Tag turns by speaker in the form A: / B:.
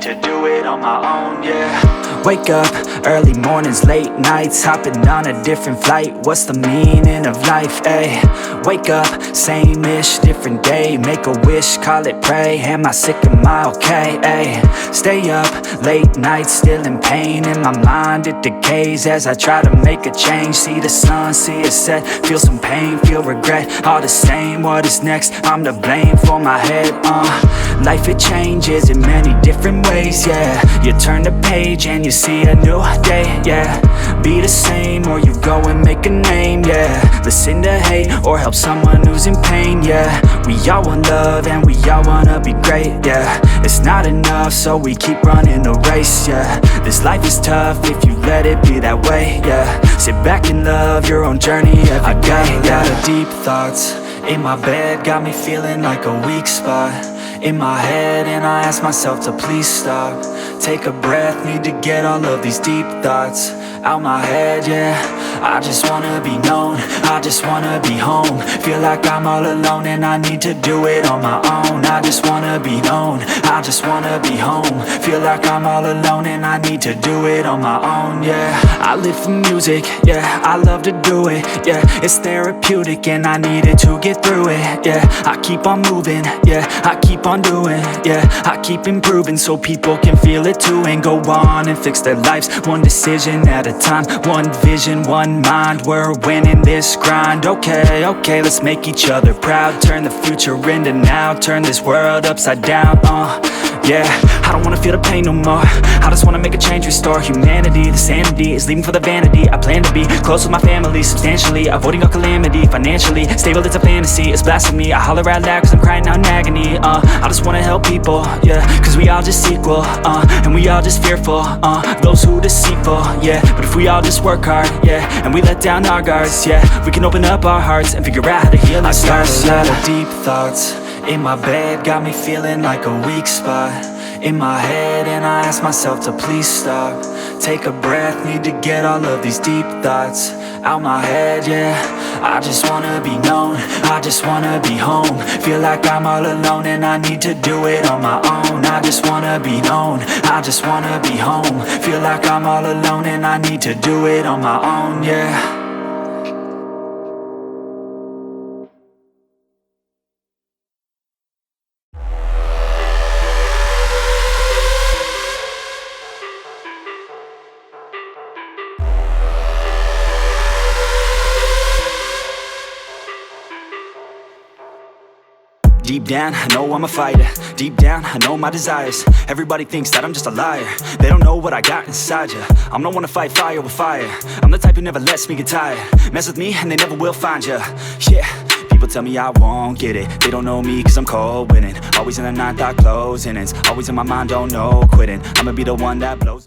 A: to do it on my own, yeah. Wake up, early mornings, late nights, hopping on a different flight. What's the meaning of life, ayy? Wake up, same-ish, different day. Make a wish, call it pray. Am I sick, am I okay, ayy? Stay up, late nights, still in pain. In my mind it decays as I try to make a change. See the sun, see it set, feel some pain, feel regret. All the same, what is next? I'm to blame for my head, Life it changes in many different ways, yeah. You turn the page and you see a new day, yeah. Be the same or you go and make a name, yeah. Listen to hate or help someone who's in pain, yeah. We all want love and we all wanna be great, yeah. It's not enough so we keep running the race, yeah. This life is tough if you let it be that way, yeah. Sit back and love your own journey every day. I got a lot of deep thoughts in my bed, got me feeling like a weak spot in my head, and I ask myself to please stop. Take a breath, need to get all of these deep thoughts out my head, yeah. I just wanna be known, I just wanna be home. Feel like I'm all alone and I need to do it on my own. I just wanna be known, I just wanna be home. Feel like I'm all alone and I need to do it on my own, yeah. I live for music, yeah, I love to do it, yeah. It's therapeutic and I need it to get through it, yeah. I keep on moving, yeah, I keep on doing, yeah. I keep improving so people can feel it too, and go on and fix their lives one decision at a time. One vision, one mind, we're winning this grind. Okay, okay, let's make each other proud. Turn the future into now, turn this world upside down, yeah. I don't wanna feel the pain no more, I just wanna make a change, restore humanity. The sanity is leaving for the vanity. I plan to be close with my family, substantially avoiding all calamity. Financially stable, it's a fantasy, it's blasphemy. I holler out loud cause I'm crying out in agony, I just wanna help people, yeah. Cause we all just equal, and we all just fearful, those who deceitful, yeah. But if we all just work hard, yeah, and we let down our guards, yeah, we can open up our hearts and figure out how to heal ourselves. I got a lot of deep thoughts in my bed, got me feeling like a weak spot in my head, and I ask myself to please stop. Take a breath, need to get all of these deep thoughts out my head, yeah. I just wanna be known, I just wanna be home. Feel like I'm all alone and I need to do it on my own. I just wanna be known, I just wanna be home. Feel like I'm all alone and I need to do it on my own, yeah. Deep down, I know I'm a fighter. Deep down, I know my desires. Everybody thinks that I'm just a liar. They don't know what I got inside ya. I'm the one to fight fire with fire. I'm the type who never lets me get tired. Mess with me and they never will find ya. Yeah, people tell me I won't get it. They don't know me cause I'm cold winning. Always in the ninth, I close innings. Always in my mind, don't know quitting. I'ma be the one that blows.